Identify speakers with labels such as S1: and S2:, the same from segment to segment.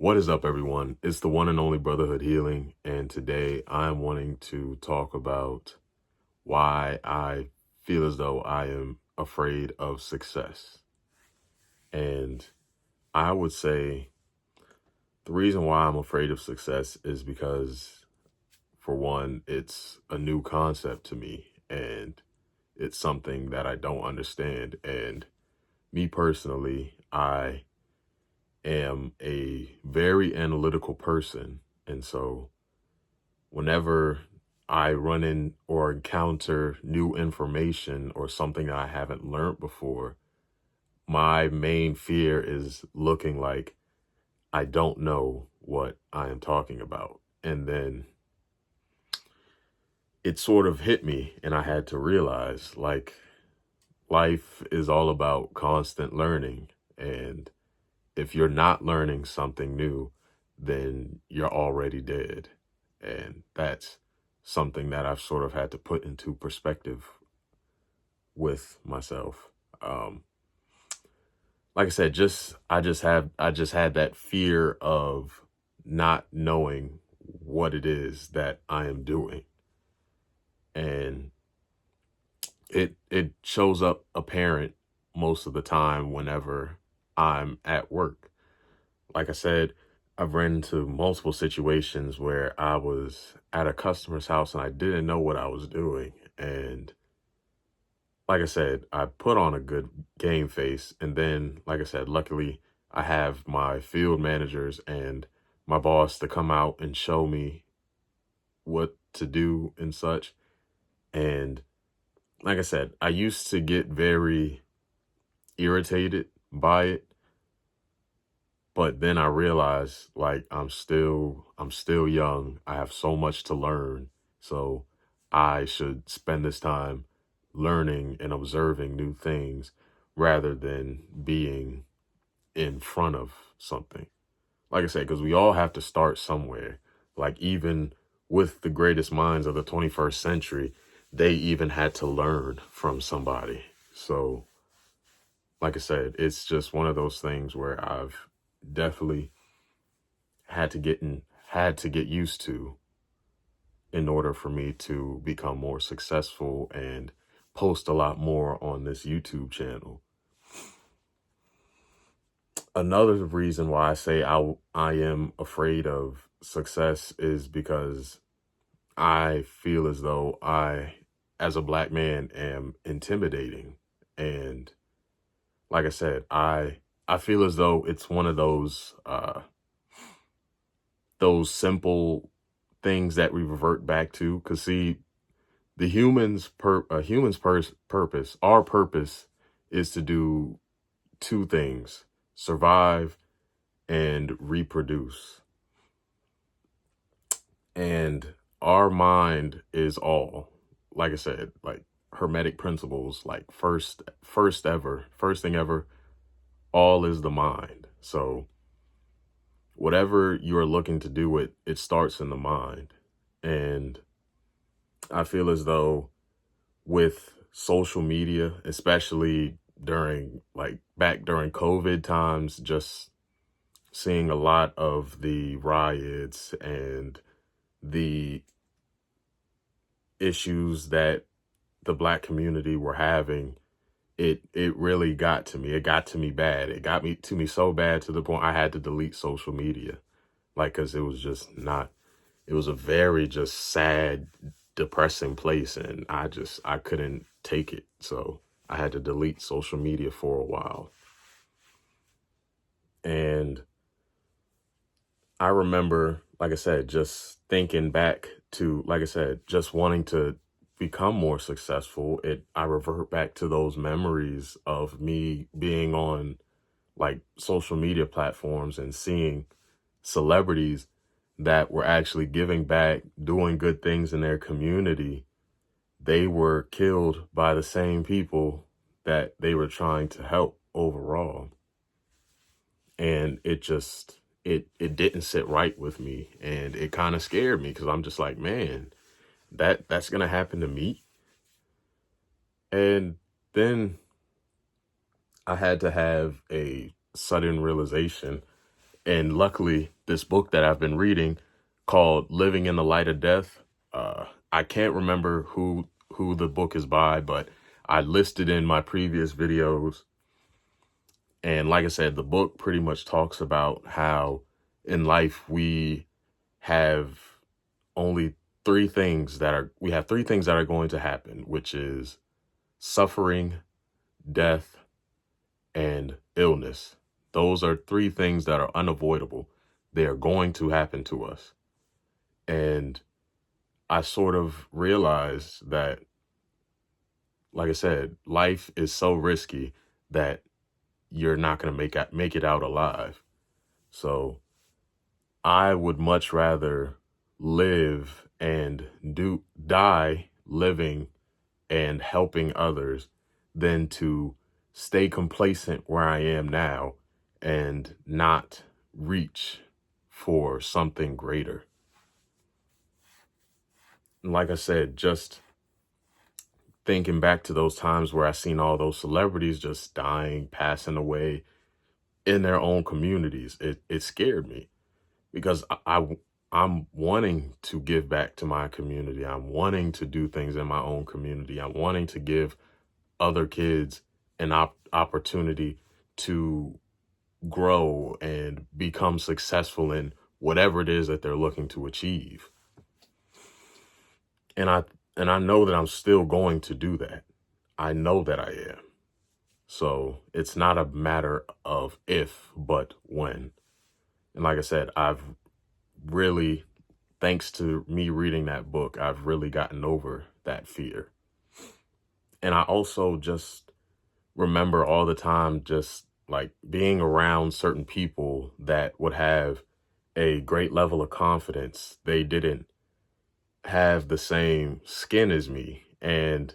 S1: What is up, everyone? It's the one and only Brotherhood Healing, and today I'm wanting to talk about why I feel as though I am afraid of success. And I would say the reason why I'm afraid of success is because, for one, it's a new concept to me, and it's something that I don't understand. And me personally, I am a very analytical person, and so whenever I run in or encounter new information or something that I haven't learned before, my main fear is looking like I don't know what I am talking about. And then it sort of hit me, and I had to realize, like, life is all about constant learning. And if you're not learning something new, then you're already dead. And that's something that I've sort of had to put into perspective with myself. Um, like I said, I just had that fear of not knowing what it is that I am doing. And it shows up apparent most of the time whenever I'm at work. Like I said, I've ran into multiple situations where I was at a customer's house and I didn't know what I was doing. And like I said, I put on a good game face. And then, like I said, luckily I have my field managers and my boss to come out and show me what to do and such. And like I said, I used to get very irritated by it. But then I realized, like, I'm still young. I have so much to learn. So I should spend this time learning and observing new things rather than being in front of something. Like I said, because we all have to start somewhere. Like, even with the greatest minds of the 21st century, they even had to learn from somebody. So, like I said, it's just one of those things where I've definitely had to get used to in order for me to become more successful and post a lot more on this YouTube channel. Another reason why I say I am afraid of success is because I feel as though I, as a black man, am intimidating. And like I said, I feel as though it's one of those simple things that we revert back to. Because see, the purpose, our purpose, is to do two things: survive and reproduce. And our mind is all, like I said, like hermetic principles, like first thing ever, all is the mind. So whatever you're looking to do, it starts in the mind. And I feel as though with social media, especially during, like, back during COVID times, just seeing a lot of the riots and the issues that the black community were having, it really got to me. It got to me bad. It got me to me so bad to the point I had to delete social media. Like, cause it was just not, it was a very just sad, depressing place. And I couldn't take it. So I had to delete social media for a while. And I remember, like I said, just thinking back to, like I said, just wanting to become more successful. I revert back to those memories of me being on, like, social media platforms and seeing celebrities that were actually giving back, doing good things in their community. They were killed by the same people that they were trying to help overall. And it didn't sit right with me, and it kind of scared me because I'm just like, man, that's gonna happen to me. And then I had to have a sudden realization, And luckily, this book that I've been reading called Living in the Light of Death, I can't remember who the book is by, but I listed in my previous videos. And like I said, the book pretty much talks about how in life we have only we have three things that are going to happen, which is suffering, death, and illness. Those are three things that are unavoidable. They are going to happen to us. And I sort of realized that, like I said, life is so risky that you're not going to make it out alive. So I would much rather live and die living and helping others than to stay complacent where I am now and not reach for something greater. And like I said, just thinking back to those times where I seen all those celebrities just dying, passing away in their own communities, it scared me because I'm wanting to give back to my community. I'm wanting to do things in my own community. I'm wanting to give other kids an opportunity to grow and become successful in whatever it is that they're looking to achieve. And I know that I'm still going to do that. I know that I am. So it's not a matter of if, but when. And like I said, I've really, thanks to me reading that book, I've really gotten over that fear. And I also just remember all the time just like being around certain people that would have a great level of confidence. They didn't have the same skin as me. And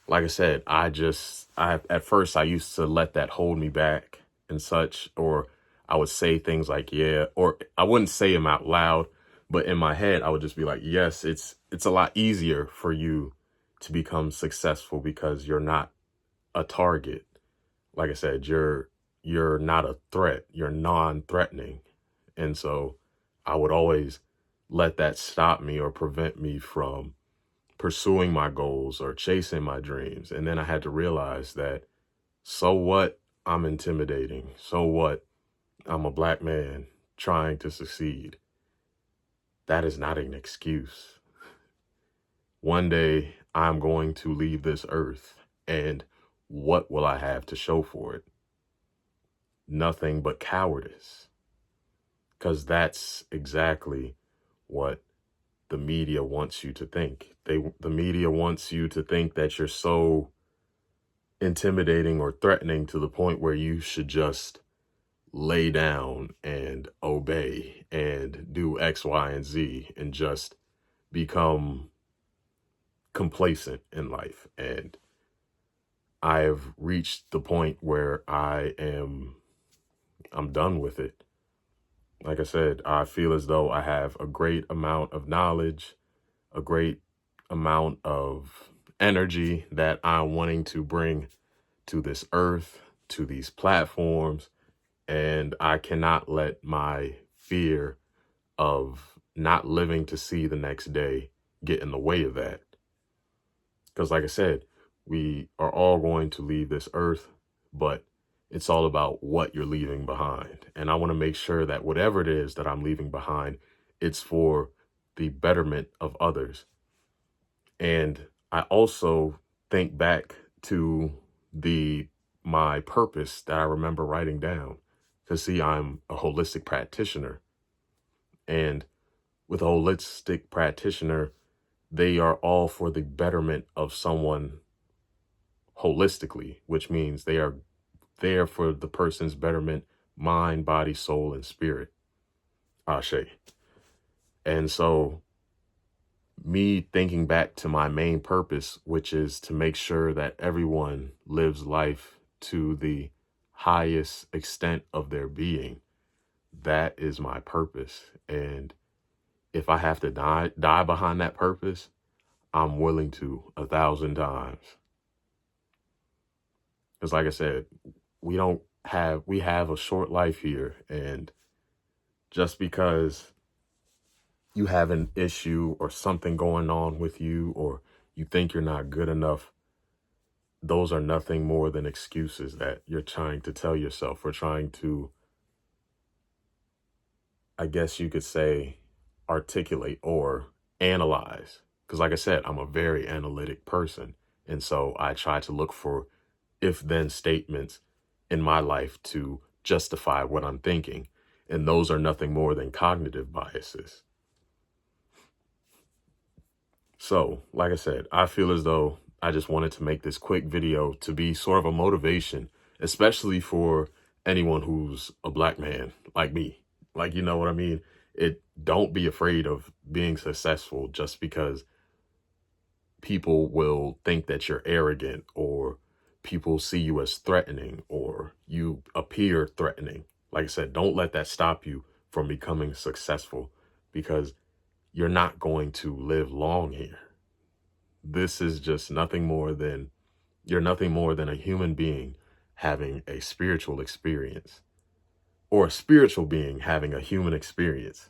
S1: like I said, at first I used to let that hold me back and such, or I would say things like, yeah, or I wouldn't say them out loud, but in my head, I would just be like, yes, it's a lot easier for you to become successful because you're not a target. Like I said, you're not a threat. You're non-threatening. And so I would always let that stop me or prevent me from pursuing my goals or chasing my dreams. And then I had to realize that, so what? I'm intimidating. So what? I'm a black man trying to succeed. That is not an excuse. One day I'm going to leave this earth, and what will I have to show for it? Nothing but cowardice. Because that's exactly what the media wants you to think. The media wants you to think that you're so intimidating or threatening to the point where you should just lay down and obey and do X, Y, and Z and just become complacent in life. And I have reached the point where I'm done with it. Like I said, I feel as though I have a great amount of knowledge, a great amount of energy that I'm wanting to bring to this earth, to these platforms, and I cannot let my fear of not living to see the next day get in the way of that. Because like I said, we are all going to leave this earth, but it's all about what you're leaving behind. And I want to make sure that whatever it is that I'm leaving behind, it's for the betterment of others. And I also think back to my purpose that I remember writing down. Because see, I'm a holistic practitioner. And with a holistic practitioner, they are all for the betterment of someone holistically, which means they are there for the person's betterment, mind, body, soul, and spirit. Ashe. And so me thinking back to my main purpose, which is to make sure that everyone lives life to the highest extent of their being, that is my purpose. And if I have to die behind that purpose, I'm willing to 1,000 times. Because like I said, we have a short life here, and Just because you have an issue or something going on with you, or you think you're not good enough, those are nothing more than excuses that you're trying to tell yourself, or trying to, I guess you could say, articulate or analyze. Because like I said, I'm a very analytic person. And so I try to look for if-then statements in my life to justify what I'm thinking. And those are nothing more than cognitive biases. So, like I said, I feel as though I just wanted to make this quick video to be sort of a motivation, especially for anyone who's a black man like me. Like, you know what I mean? Don't be afraid of being successful just because people will think that you're arrogant, or people see you as threatening, or you appear threatening. Like I said, don't let that stop you from becoming successful, because you're not going to live long here. This is just you're nothing more than a human being having a spiritual experience, or a spiritual being having a human experience.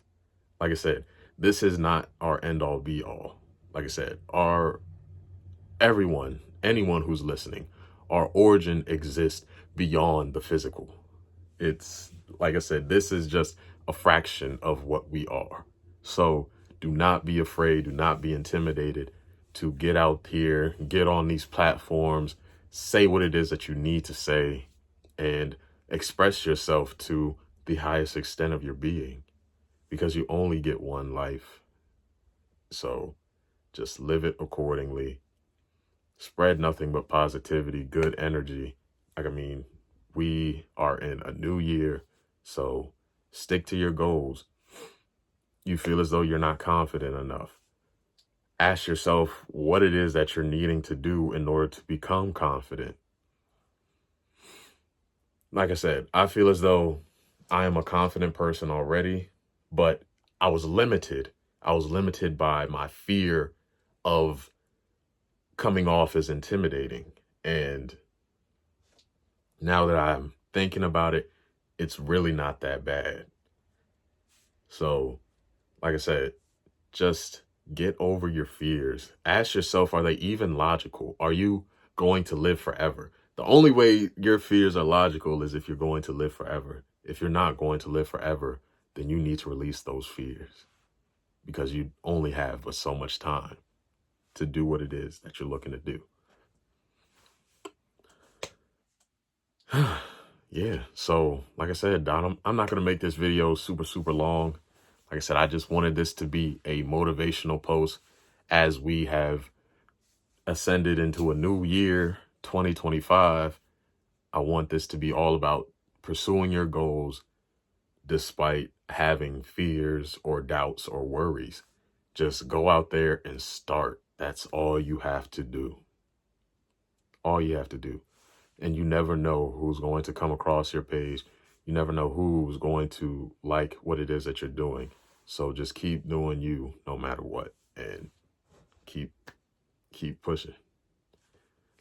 S1: Like I said, this is not our end all be all. Like I said, anyone who's listening, our origin exists beyond the physical. It's, like I said, this is just a fraction of what we are. So do not be afraid, do not be intimidated to get out here, get on these platforms, say what it is that you need to say, and express yourself to the highest extent of your being, because you only get one life. So just live it accordingly. Spread nothing but positivity, good energy. Like, I mean, we are in a new year, so stick to your goals. You feel as though you're not confident enough, ask yourself what it is that you're needing to do in order to become confident. Like I said, I feel as though I am a confident person already, but I was limited. I was limited by my fear of coming off as intimidating. And now that I'm thinking about it, it's really not that bad. So, like I said, just get over your fears. Ask yourself, are they even logical? Are you going to live forever? The only way your fears are logical is if you're going to live forever. If you're not going to live forever, then you need to release those fears, because you only have but so much time to do what it is that you're looking to do. Yeah, so like I said, Don, I'm not going to make this video super long. Like I said, I just wanted this to be a motivational post as we have ascended into a new year, 2025. I want this to be all about pursuing your goals despite having fears or doubts or worries. Just go out there and start. That's all you have to do. All you have to do. And you never know who's going to come across your page. You never know who's going to like what it is that you're doing. So just keep doing you no matter what, and keep pushing.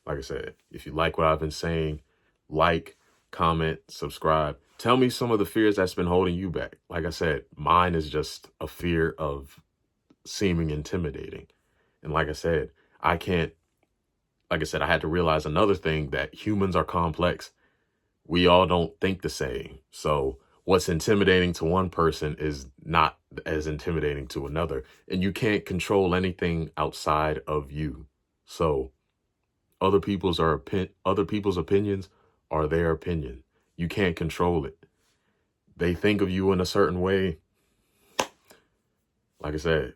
S1: Like I said, if you like what I've been saying, like, comment, subscribe. Tell me some of the fears that's been holding you back. Like I said, mine is just a fear of seeming intimidating. And like I said, I had to realize another thing, that humans are complex. We all don't think the same. So what's intimidating to one person is not as intimidating to another. And you can't control anything outside of you. So other people's opinions are their opinion. You can't control it. They think of you in a certain way. Like I said,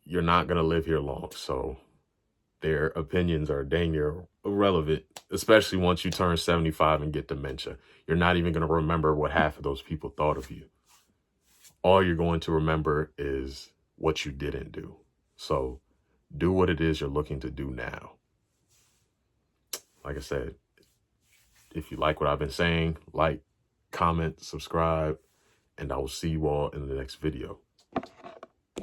S1: you're not going to live here long. So their opinions are dang near irrelevant, especially once you turn 75 and get dementia. You're not even going to remember what half of those people thought of you. All you're going to remember is what you didn't do. So do what it is you're looking to do now. Like I said, if you like what I've been saying, like, comment, subscribe, and I will see you all in the next video.